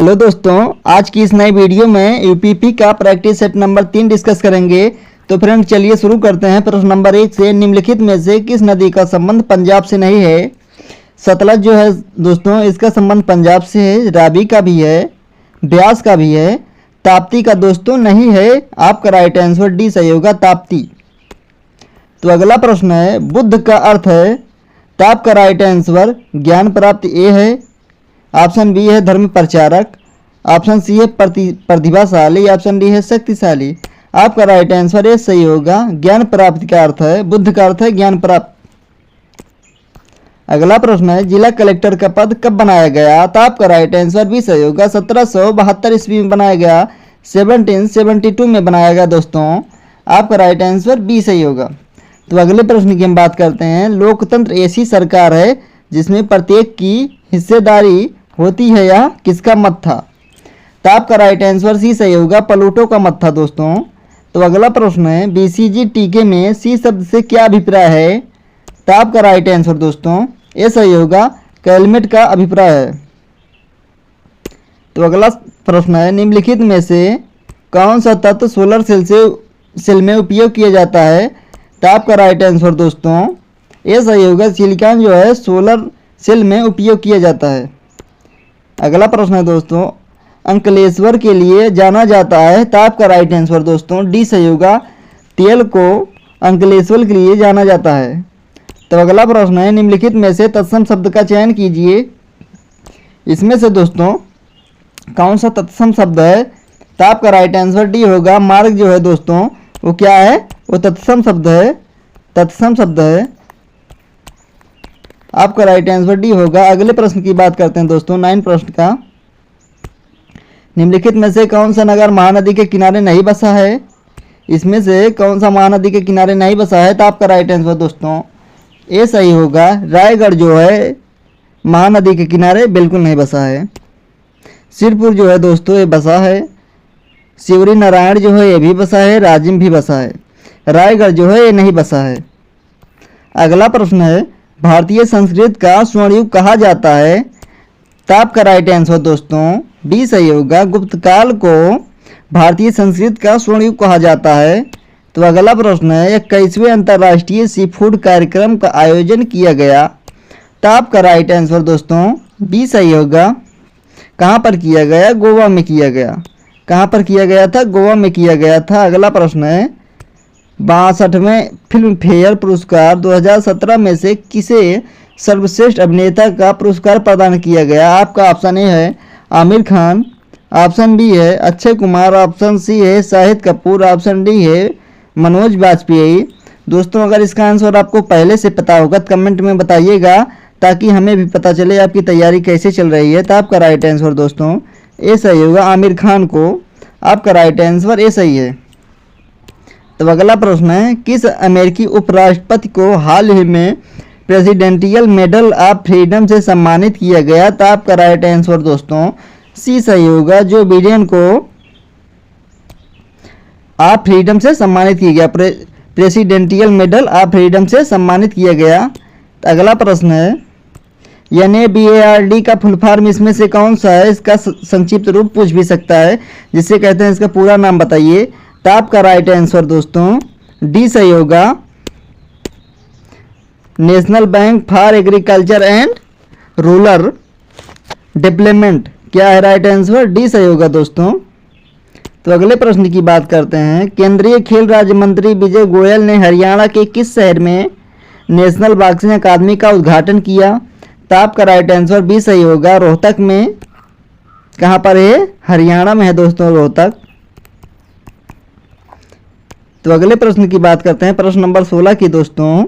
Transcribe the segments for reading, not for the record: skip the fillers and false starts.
Hello दोस्तों, आज की इस नई वीडियो में यूपीपी का प्रैक्टिस सेट नंबर 3 डिस्कस करेंगे। तो फ्रेंड चलिए शुरू करते हैं। प्रश्न नंबर 1 से, निम्नलिखित में से किस नदी का संबंध पंजाब से नहीं है? सतलज जो है दोस्तों, इसका संबंध पंजाब से है। रावी का भी है, ब्यास का भी है, ताप्ती का दोस्तों नहीं है। आपका राइट आंसर डी सही होगा, ताप्ती। तो अगला प्रश्न है, बुद्ध का अर्थ है? तो आपका राइट आंसर ज्ञान प्राप्त ए है। ऑप्शन बी है धर्म प्रचारक, ऑप्शन सी है प्रतिभाशाली, ऑप्शन डी है शक्तिशाली। आपका राइट आंसर ये सही होगा, ज्ञान प्राप्ति का अर्थ है, बुद्ध का अर्थ है ज्ञान प्राप्त। अगला प्रश्न है, जिला कलेक्टर का पद कब बनाया गया? तो आपका राइट आंसर भी सही होगा, 1772 ईस्वी में बनाया गया, 1772 में बनाया गया दोस्तों। आपका राइट आंसर बी सही होगा। तो अगले प्रश्न की हम बात करते हैं, लोकतंत्र ऐसी सरकार है जिसमें प्रत्येक की हिस्सेदारी होती है, या किसका मत था? तो आपका राइट आंसर सी सही होगा, प्लूटो का मत था दोस्तों। तो अगला प्रश्न है, बीसीजी टीके में सी शब्द से क्या अभिप्राय है? तो आपका राइट आंसर दोस्तों ये सही होगा, कैलमेट का अभिप्राय है। तो अगला प्रश्न है, निम्नलिखित में से कौन सा तत्व सोलर सेल में उपयोग किया जाता है? तो आपका राइट आंसर दोस्तों ये सही होगा, सिलिकॉन जो है सोलर सेल में उपयोग किया जाता है। अगला प्रश्न है दोस्तों, अंकलेश्वर के लिए जाना जाता है? तो आपका राइट आंसर दोस्तों डी सही होगा, तेल को अंकलेश्वर के लिए जाना जाता है। तो अगला प्रश्न है, निम्नलिखित में से तत्सम शब्द का चयन कीजिए। इसमें से दोस्तों कौन सा तत्सम शब्द है? तो आपका राइट आंसर डी होगा, मार्ग जो है दोस्तों वो क्या है? वो तत्सम शब्द है, तत्सम शब्द है। आपका राइट आंसर डी होगा। अगले प्रश्न की बात करते हैं दोस्तों, 9 प्रश्न का। निम्नलिखित में से कौन सा नगर महानदी के किनारे नहीं बसा है? इसमें से कौन सा महानदी के किनारे नहीं बसा है? तो आपका राइट आंसर दोस्तों ये सही होगा, रायगढ़ जो है महानदी के किनारे बिल्कुल नहीं बसा है। सिरपुर जो है दोस्तों ये बसा है, शिवरी नारायण जो है ये भी बसा है, राजिम भी बसा है। रायगढ़ जो है ये नहीं बसा है। अगला प्रश्न है, भारतीय संस्कृत का स्वर्ण युग कहा जाता है? तो आपका राइट आंसर दोस्तों डी सही होगा, गुप्त काल को भारतीय संस्कृत का स्वर्ण युग कहा जाता है। तो अगला प्रश्न है, 21वें अंतर्राष्ट्रीय सी फूड कार्यक्रम का आयोजन किया गया? तो आपका राइट आंसर दोस्तों बी सही होगा, कहाँ पर किया गया? गोवा में किया गया। कहाँ पर किया गया था? गोवा में किया गया था। अगला प्रश्न है, 62वें फिल्म फेयर पुरस्कार 2017 में से किसे सर्वश्रेष्ठ अभिनेता का पुरस्कार प्रदान किया गया? आपका ऑप्शन ए है आमिर खान, ऑप्शन बी है अक्षय कुमार, ऑप्शन सी है शाहिद कपूर, ऑप्शन डी है मनोज बाजपेयी। दोस्तों अगर इसका आंसर आपको पहले से पता होगा तो कमेंट में बताइएगा, ताकि हमें भी पता चले आपकी तैयारी कैसे चल रही है। तो आपका राइट आंसर दोस्तों ये सही होगा, आमिर खान को। आपका राइट आंसर ये सही है। तो अगला प्रश्न है, किस अमेरिकी उपराष्ट्रपति को हाल ही में प्रेसिडेंशियल मेडल ऑफ फ्रीडम से सम्मानित किया गया? तो आपका राइट आंसर दोस्तों सी सही होगा, जो बिडेन को ऑफ फ्रीडम से सम्मानित किया गया, प्रेसिडेंशियल मेडल ऑफ फ्रीडम से सम्मानित किया गया। तो अगला प्रश्न है, NABARD का फुल फॉर्म इसमें से कौन सा है? इसका संक्षिप्त रूप पूछ भी सकता है, जिससे कहते हैं इसका पूरा नाम बताइए। तो आपका राइट आंसर दोस्तों डी सही होगा, national bank for agriculture and rural development. क्या है राइट आंसर? डी सही होगा दोस्तों। तो अगले प्रश्न की बात करते हैं, केंद्रीय खेल राज्य मंत्री विजय गोयल ने हरियाणा के किस शहर में नेशनल बॉक्सिंग अकादमी का उद्घाटन किया? तो आपका राइट आंसर बी सही होगा, रोहतक में। कहाँ पर है? हरियाणा में है दोस्तों, रोहतक। तो अगले प्रश्न की बात करते हैं, प्रश्न नंबर 16 की दोस्तों,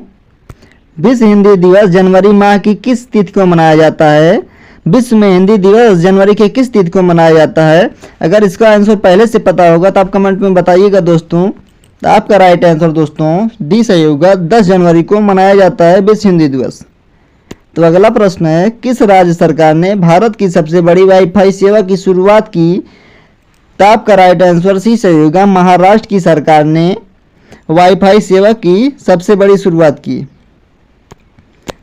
विश्व हिंदी दिवस जनवरी माह की किस तिथि को मनाया जाता है? विश्व में हिंदी दिवस जनवरी के किस तिथि को मनाया जाता है? अगर इसका आंसर पहले से पता होगा तो आप कमेंट में बताइएगा दोस्तों। तो आपका राइट आंसर दोस्तों डी सही होगा, 10 जनवरी को मनाया जाता है विश्व हिंदी दिवस। तो अगला प्रश्न है, किस राज्य सरकार ने भारत की सबसे बड़ी वाईफाई सेवा की शुरुआत की? तो आपका राइट आंसर सी सही होगा, महाराष्ट्र की सरकार ने वाईफाई सेवा की सबसे बड़ी शुरुआत की।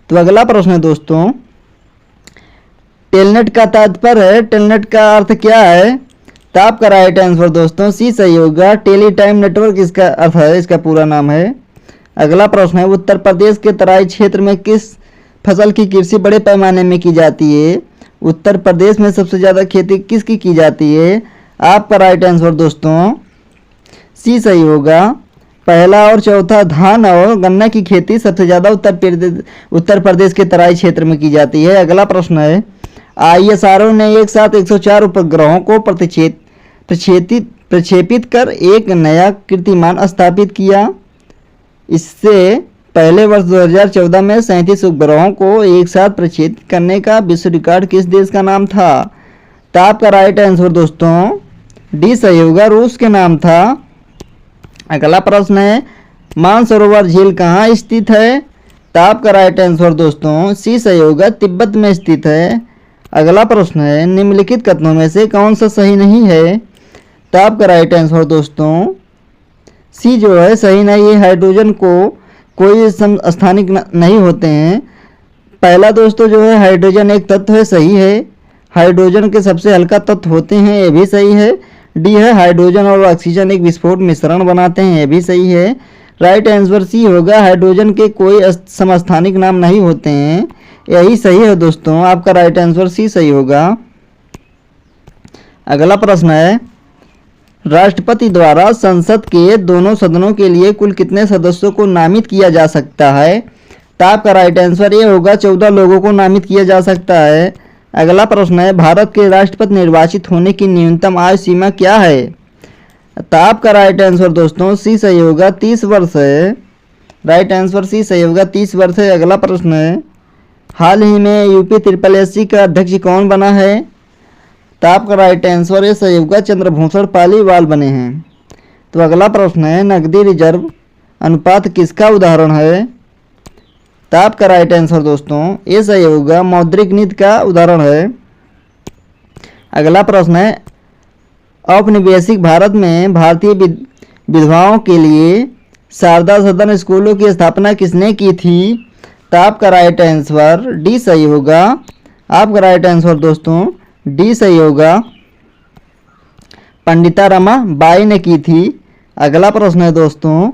तो अगला प्रश्न है दोस्तों, टेलनेट का तात्पर्य है, टेलनेट का अर्थ क्या है? तो आपका राइट आंसर दोस्तों सी सही होगा। टेली टाइम नेटवर्क इसका अर्थ है, इसका पूरा नाम है। अगला प्रश्न है, उत्तर प्रदेश के तराई क्षेत्र में किस फसल की कृषि बड़े पैमाने में की जाती है? उत्तर प्रदेश में सबसे ज़्यादा खेती किसकी की जाती है? आपका राइट आंसर दोस्तों सी सही होगा। पहला और चौथा, धान और गन्ना की खेती सबसे ज़्यादा उत्तर प्रदेश के तराई क्षेत्र में की जाती है। अगला प्रश्न है, ISRO ने एक साथ 104 उपग्रहों को प्रक्षेपित कर एक नया कीर्तिमान स्थापित किया। इससे पहले वर्ष 2014 में 37 उपग्रहों को एक साथ प्रक्षेपित करने का विश्व रिकॉर्ड किस देश का नाम था? तो आपका राइट आंसर दोस्तों डी सही होगा, रूस के नाम था। अगला प्रश्न है, मानसरोवर झील कहाँ स्थित है? तो आपका राइट आंसर दोस्तों सी सही होगा, तिब्बत में स्थित है। अगला प्रश्न है, निम्नलिखित कथनों में से कौन सा सही नहीं है? तो आपका राइट आंसर दोस्तों सी जो है सही नहीं है। हाइड्रोजन को कोई समस्थानिक नहीं होते हैं। पहला दोस्तों जो है हाइड्रोजन एक तत्व है, सही है। हाइड्रोजन के सबसे हल्का तत्व होते हैं, ये भी सही है। डी है, हाइड्रोजन और ऑक्सीजन एक विस्फोट मिश्रण बनाते हैं, ये भी सही है। राइट आंसर सी होगा, हाइड्रोजन के कोई समस्थानिक नाम नहीं होते हैं, यही सही है दोस्तों। आपका राइट आंसर सी सही होगा। अगला प्रश्न है, राष्ट्रपति द्वारा संसद के दोनों सदनों के लिए कुल कितने सदस्यों को नामित किया जा सकता है? तो आपका राइट आंसर ये होगा, 14 लोगों को नामित किया जा सकता है। अगला प्रश्न है, भारत के राष्ट्रपति निर्वाचित होने की न्यूनतम आयु सीमा क्या है? तो आपका राइट आंसर दोस्तों सी सही होगा, 30 वर्ष है। राइट आंसर सी सही होगा, 30 वर्ष है। अगला प्रश्न है, हाल ही में UPSSC का अध्यक्ष कौन बना है? तो आपका राइट आंसर ये सही होगा, चंद्रभूषण पालीवाल बने हैं। तो अगला प्रश्न है, नकदी रिजर्व अनुपात किसका उदाहरण है? तो आपका राइट आंसर दोस्तों ये सही होगा, मौद्रिक नीति का उदाहरण है। अगला प्रश्न है, औपनिवेशिक भारत में भारतीय विधवाओं के लिए शारदा सदन स्कूलों की स्थापना किसने की थी? तो आपका राइट आंसर डी सही होगा। आपका राइट आंसर दोस्तों डी सही होगा, पंडिता रमा बाई ने की थी। अगला प्रश्न है दोस्तों,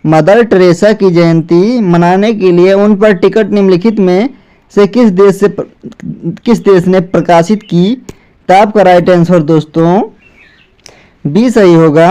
मदर टेरेसा की जयंती मनाने के लिए उन पर टिकट निम्नलिखित में से किस देश ने प्रकाशित की? तो आपका राइट आंसर दोस्तों बी सही होगा।